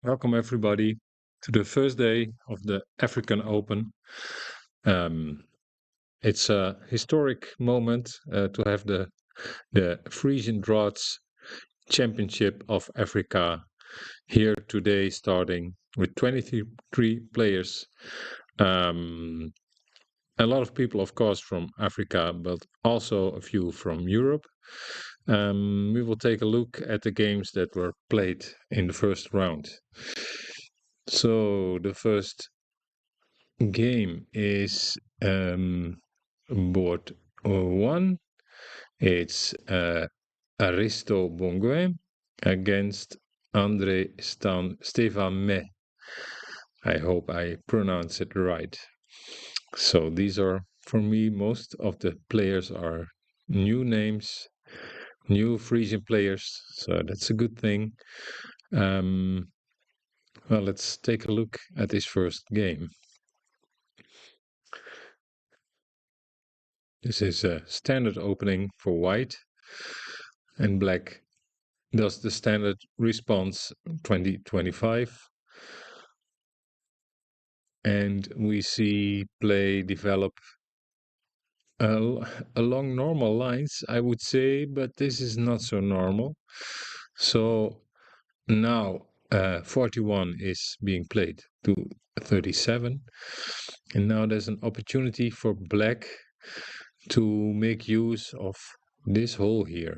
Welcome everybody to the first day of the African Open. Um, it's a historic moment to have the Frisian Draughts Championship of Africa here today, starting with 23 players. Um, a lot of people, of course, from Africa, but also a few from Europe. We will take a look at the games that were played in the first round. So the first game is board one. It's Aristo Bongue against Stefan Me. I hope I pronounce it right. So these are, for me, most of the players are new names, new Frisian players. So that's a good thing. Well, let's take a look at this first game. This is a standard opening for white, and black does the standard response 2025. And we see play develop along normal lines, I would say, but this is not so normal. So now 41 is being played to 37. And now there's an opportunity for black to make use of this hole here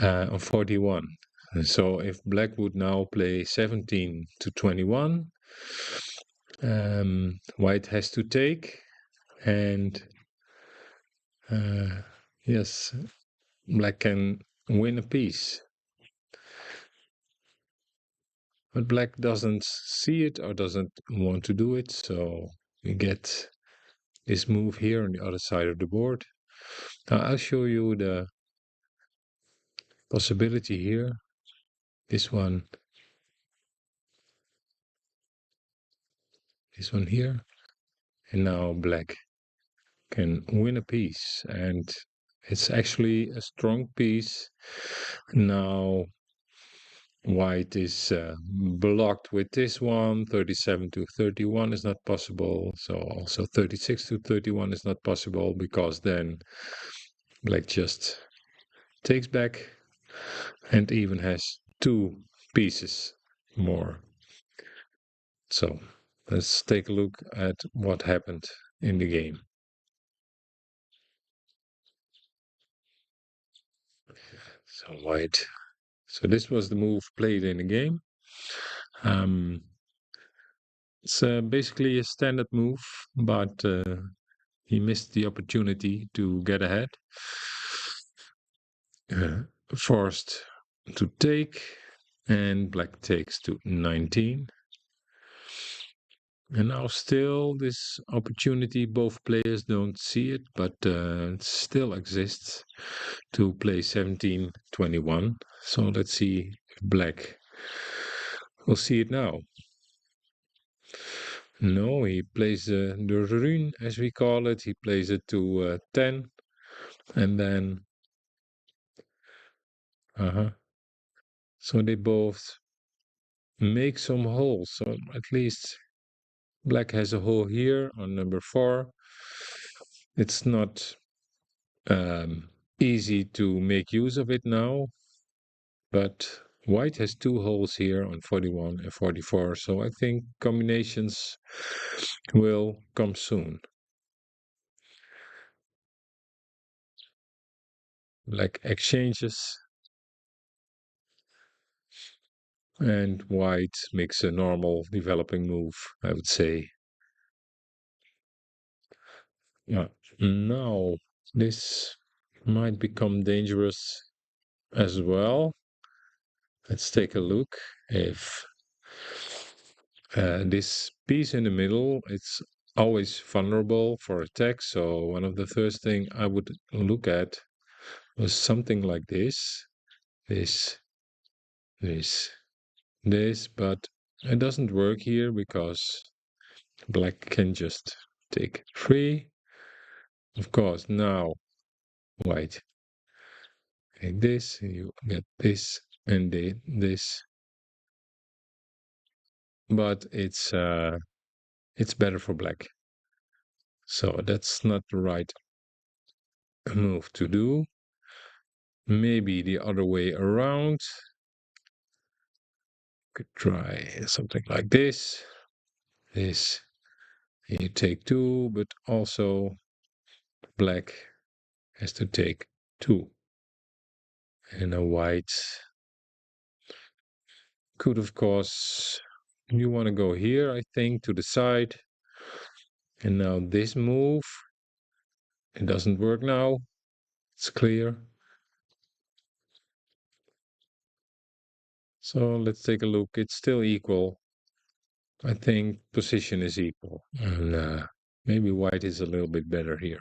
on 41. So if black would now play 17 to 21, white has to take, and yes, black can win a piece. But black doesn't see it or doesn't want to do it, so we get this move here on the other side of the board. Now I'll show you the possibility here. This one here, and now black can win a piece, and it's actually a strong piece. Now white is blocked with this one. 37 to 31 is not possible, so also 36 to 31 is not possible, because then black just takes back and even has two pieces more. So let's take a look at what happened in the game. So white. So this was the move played in the game. It's basically a standard move, but he missed the opportunity to get ahead. Forced to take, and black takes to 19. And now still this opportunity, both players don't see it, but it still exists to play 17-21. So let's see if black will see it now. No, he plays the rune, as we call it. He plays it to 10, and then so they both make some holes. So at least black has a hole here on number 4. It's not easy to make use of it now, but white has 2 holes here on 41 and 44. So I think combinations will come soon. Black exchanges, and white makes a normal developing move, I would say. Yeah, now this might become dangerous as well. Let's take a look if this piece in the middle, it's always vulnerable for attack. So one of the first thing I would look at was something like this, this, this, but it doesn't work here because black can just take 3. Of course, now white take this, and you get this and this. but it's better for black. So that's not the right move to do. Maybe the other way around. Could try something like this. This, you take 2, but also black has to take 2. And a white could, of course, you want to go here, I think, to the side. And now this move, it doesn't work now. It's clear. So let's take a look. It's still equal. I think position is equal. And maybe white is a little bit better here,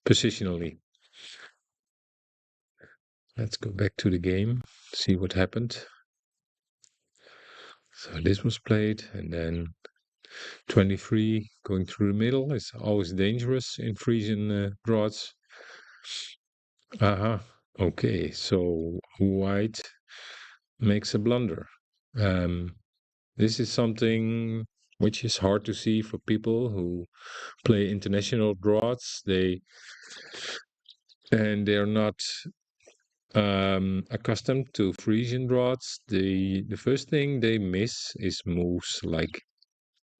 positionally. Let's go back to the game, see what happened. So this was played, and then 23 going through the middle is always dangerous in Frisian draughts. Aha, okay, so white makes a blunder. This is something which is hard to see for people who play international draughts. They're not accustomed to Frisian draughts. The first thing they miss is moves like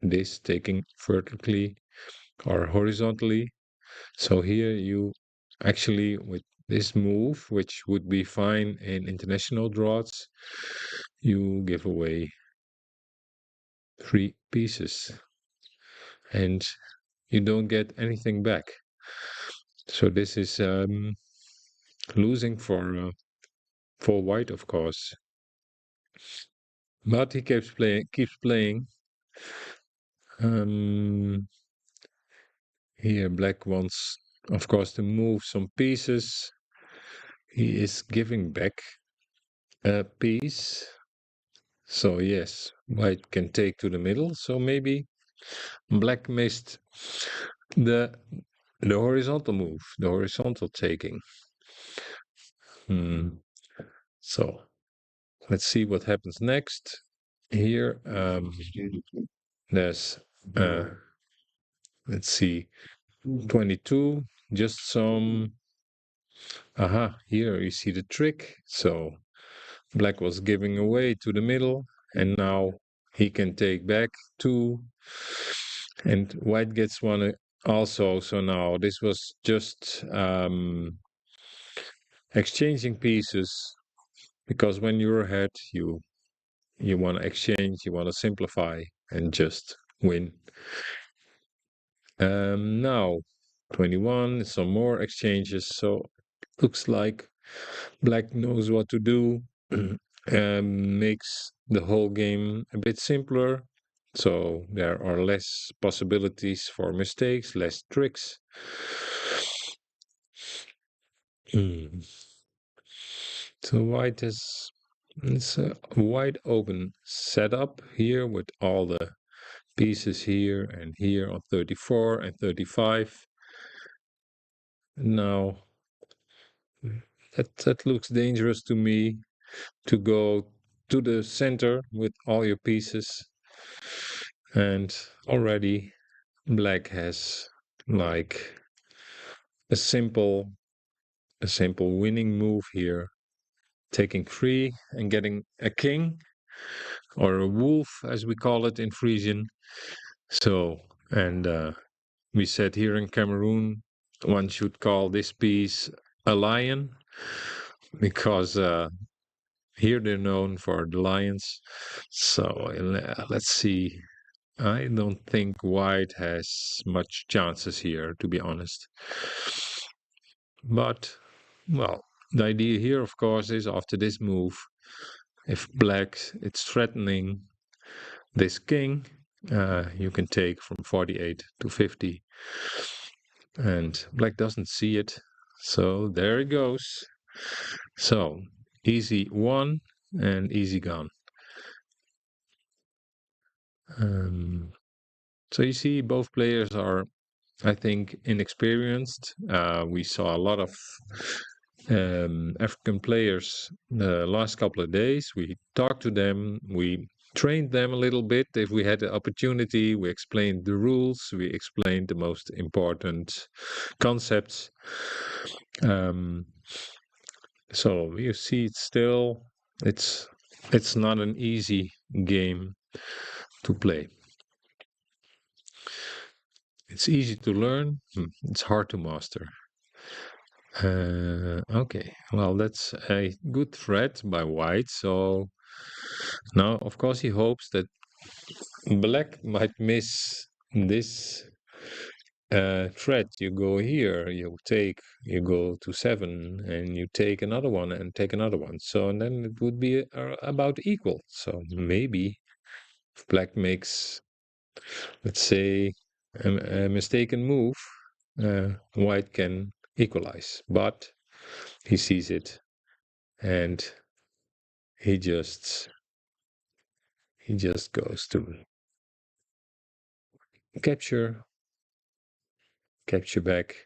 this, taking vertically or horizontally. So here you actually, with this move, which would be fine in international draughts, you give away 3 pieces and you don't get anything back. So this is losing for white, of course. But he keeps playing. Here black wants, of course, to move some pieces. He is giving back a piece. So yes, white can take to the middle. So maybe black missed the horizontal move, the horizontal taking. So let's see what happens next. Here, there's let's see, 22. Just some. Aha! Here you see the trick. So black was giving away to the middle, and now he can take back 2, and white gets 1 also. So now this was just exchanging pieces, because when you're ahead, you want to exchange, you want to simplify and just win. Now 21, some more exchanges. So looks like black knows what to do. Makes the whole game a bit simpler. So there are less possibilities for mistakes, less tricks. So white it's a wide open setup here with all the pieces here and here on 34 and 35. Now that looks dangerous to me, to go to the center with all your pieces. And already black has like a simple winning move here, taking 3 and getting a king, or a wolf as we call it in Frisian. So, and we said here in Cameroon, one should call this piece a lion, because here they're known for the lions. So let's see. I don't think white has much chances here, to be honest. But, well, the idea here, of course, is after this move, if black it's threatening this king, you can take from 48 to 50. And black doesn't see it. So there it goes. So easy 1 and easy gone. So you see, both players are, I think, inexperienced. We saw a lot of African players the last couple of days. We talked to them. We trained them a little bit. If we had the opportunity, we explained the rules, we explained the most important concepts. Um, so you see, it's it's not an easy game to play. It's easy to learn. It's hard to master. Okay, well, that's a good threat by white. So now, of course, he hopes that black might miss this threat. You go here, you go to 7, and you take another one and take another one. So, and then it would be about equal. So maybe if black makes, let's say, a mistaken move, white can equalize. But he sees it, and he just he just goes to capture, capture back,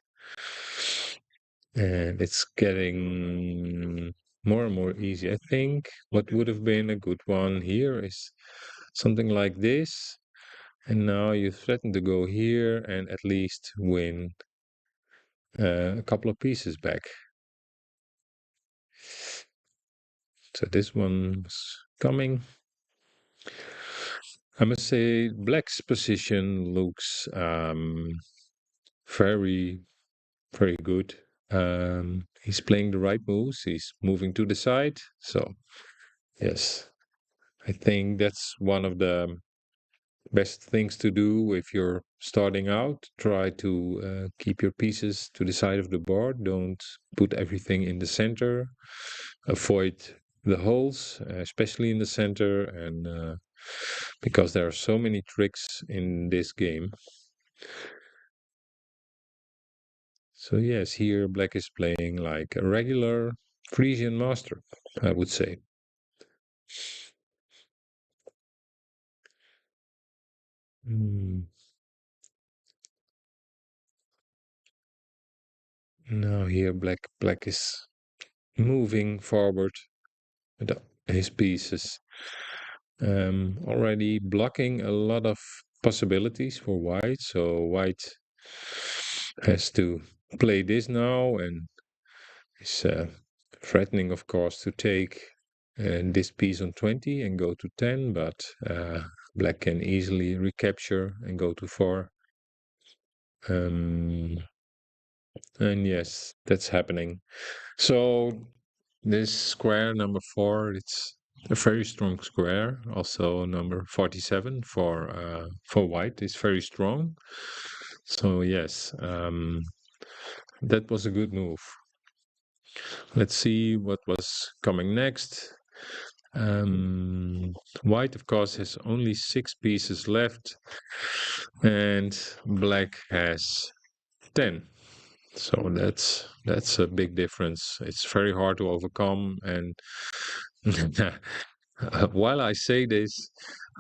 and it's getting more and more easy. I think what would have been a good one here is something like this, and now you threaten to go here and at least win a couple of pieces back. So this one's coming. I must say black's position looks very, very good. He's playing the right moves. He's moving to the side. So, yes, I think that's one of the best things to do if you're starting out. Try to keep your pieces to the side of the board. Don't put everything in the center. Avoid the holes, especially in the center, and because there are so many tricks in this game. So yes, here black is playing like a regular Frisian master, I would say. Mm. Now here black is moving forward with his pieces, already blocking a lot of possibilities for white. So white has to play this now and is threatening, of course, to take this piece on 20 and go to 10, but black can easily recapture and go to 4. Um, and yes, that's happening. So this square number 4, it's a very strong square. Also number 47 for white is very strong. So yes, that was a good move. Let's see what was coming next. White, of course, has only 6 pieces left, and black has 10. So that's a big difference. It's very hard to overcome. And while I say this,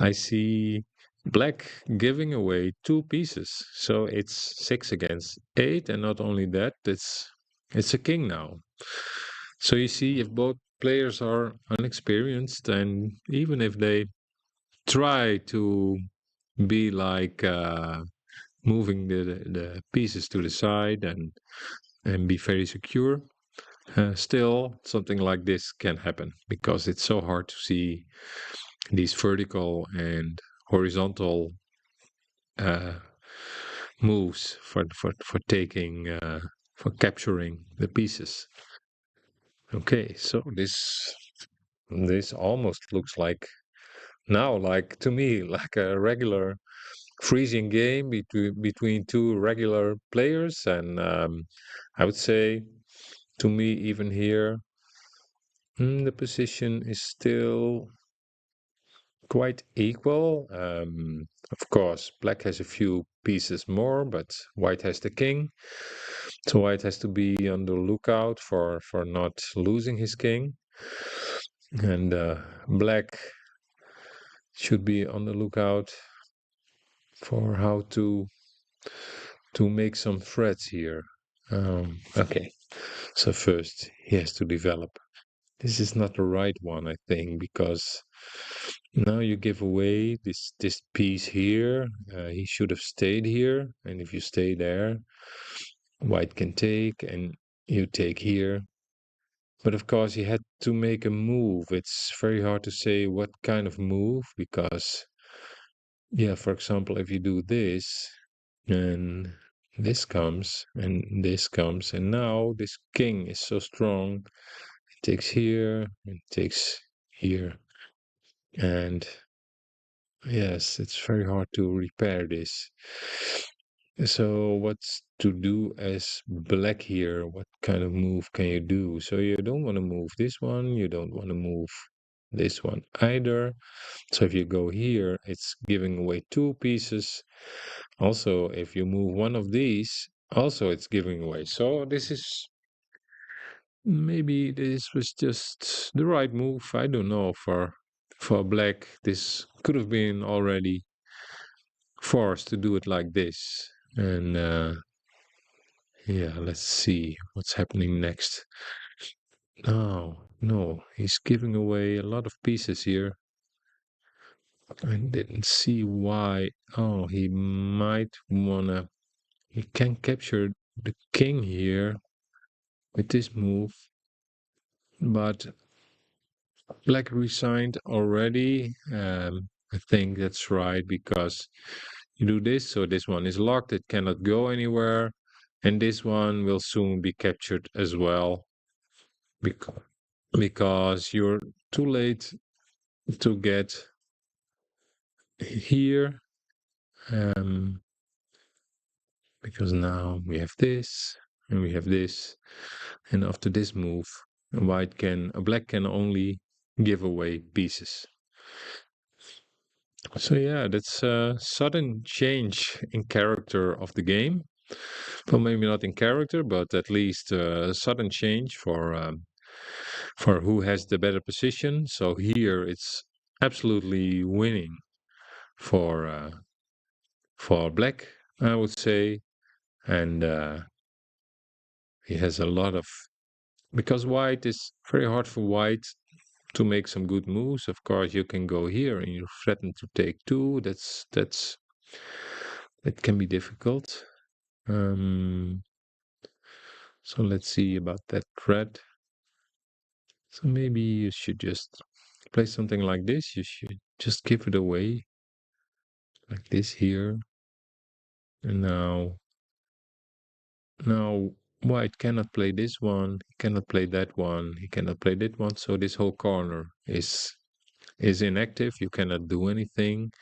I see black giving away 2 pieces. So it's 6 against 8, and not only that, it's a king now. So you see, if both players are unexperienced, and even if they try to be like moving the pieces to the side and be very secure, still something like this can happen because it's so hard to see these vertical and horizontal uh, moves for taking for capturing the pieces. Okay, so this almost looks like now, like to me, like a regular Frisian game between two regular players, and I would say to me even here the position is still quite equal. Of course, black has a few pieces more, but white has the king, so white has to be on the lookout for not losing his king, and black should be on the lookout for how to make some threads here. Okay, so first he has to develop this is not the right one, I think, because now you give away this piece here. He should have stayed here, and if you stay there, white can take, and you take here. But of course, he had to make a move. It's very hard to say what kind of move because, yeah, for example, if you do this, and this comes, and now this king is so strong, it takes here, it takes here, and yes, it's very hard to repair this. So what's to do as black here? What kind of move can you do? So you don't want to move this one, you don't want to move this one either. So if you go here, it's giving away two pieces. Also, if you move one of these, also it's giving away. So this is maybe this was just the right move. I don't know for black. This could have been already forced to do it like this. And yeah, let's see what's happening next. No, he's giving away a lot of pieces here. I didn't see why. Oh, he might wanna. He can capture the king here with this move, but black resigned already. I think that's right because you do this, so this one is locked. It cannot go anywhere, and this one will soon be captured as well because you're too late to get here. Um, because now we have this and we have this, and after this move, a black can only give away pieces. So yeah, that's a sudden change in character of the game. Well, maybe not in character, but at least a sudden change for who has the better position. So here it's absolutely winning for black, I would say, and he has a lot of because white is very hard for white to make some good moves. Of course, you can go here and you threaten to take two. That can be difficult. Um, so let's see about that threat. So maybe you should just play something like this. You should just give it away like this here. And now white cannot play this one. He cannot play that one. He cannot play that one. So this whole corner is inactive. You cannot do anything.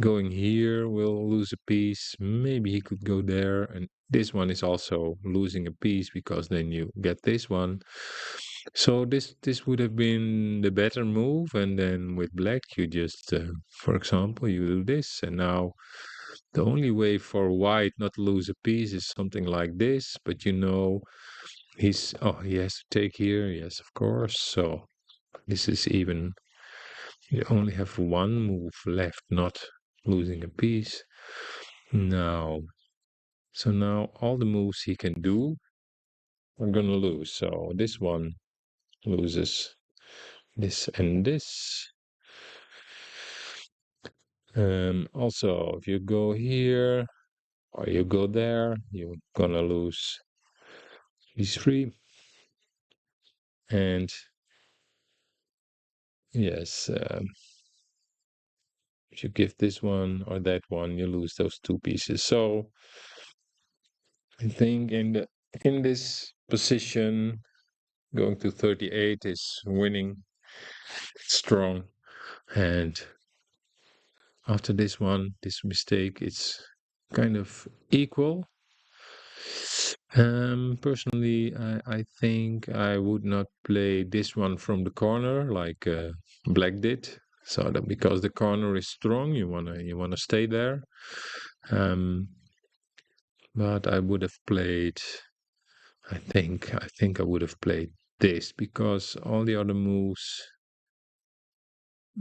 Going here will lose a piece. Maybe he could go there. And this one is also losing a piece because then you get this one. So this would have been the better move. And then with black, you just, for example, you do this. And now the only way for white not to lose a piece is something like this. But you know, he has to take here. Yes, of course. So this is even, you only have one move left, not losing a piece. Now, so now all the moves he can do are gonna lose. So this one loses this and this. Also, if you go here or you go there, you're gonna lose these three. And yes, if you give this one or that one, you lose those two pieces. So I think in this position, going to 38 is winning strong. And after this one, this mistake, it's kind of equal. Personally, I think I would not play this one from the corner like Black did. So that because the corner is strong, you wanna stay there. Um, but I would have played. I think I would have played this because all the other moves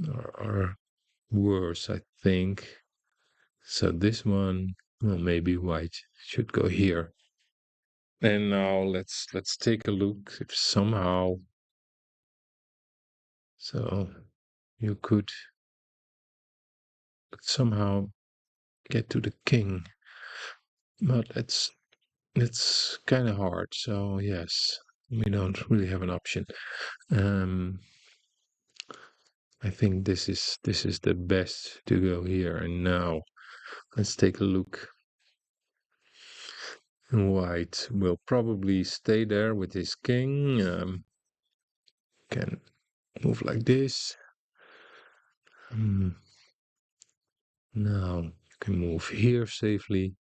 are worse. I think. So this one, well, maybe white should go here. And now let's take a look if somehow So you could somehow get to the king, but it's kind of hard. So yes, we don't really have an option. Um, I think this is the best to go here. And now let's take a look. White will probably stay there with his king. Can move like this. Now you can move here safely.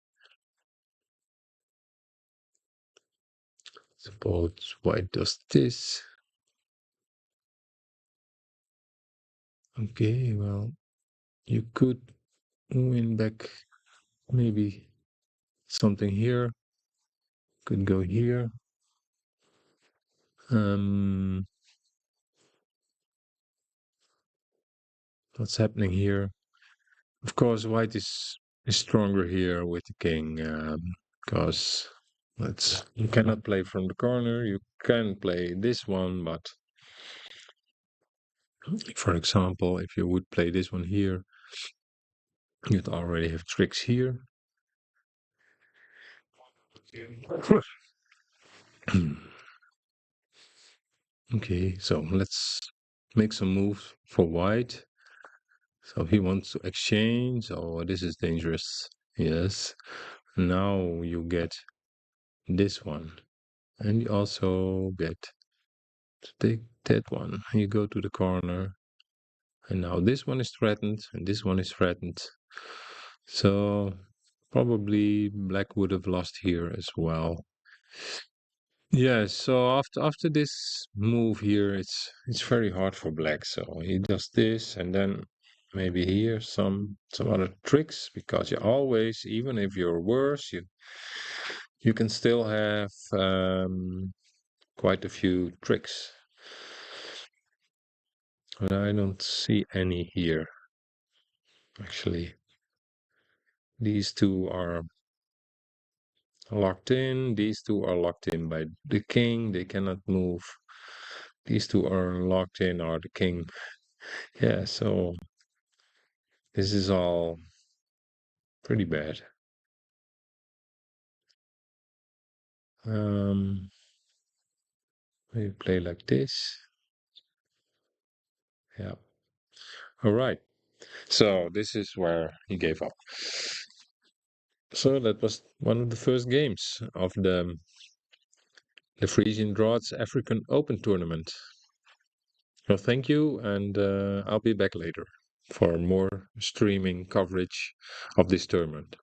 Suppose white does this. Okay, well, you could win back maybe something here. Could go here. Um, what's happening here? Of course, white is stronger here with the king, because you cannot play from the corner. You can play this one, but for example, if you would play this one here, you'd already have tricks here. Okay, so let's make some moves for white. So he wants to exchange. Oh, this is dangerous. Yes. Now you get this one. And you also get to take that one. You go to the corner. And now this one is threatened. And this one is threatened. So probably black would have lost here as well. Yeah, so after this move here, it's very hard for black. So he does this, and then maybe here some other tricks, because you always, even if you're worse, you can still have quite a few tricks. But I don't see any here, actually. These two are locked in. These two are locked in by the king. They cannot move. These two are locked in, are the king. Yeah, so this is all pretty bad. Um, maybe play like this. Yeah. All right. So this is where he gave up. So that was one of the first games of the Frisian Draughts African Open tournament. Well, thank you, and I'll be back later for more streaming coverage of this tournament.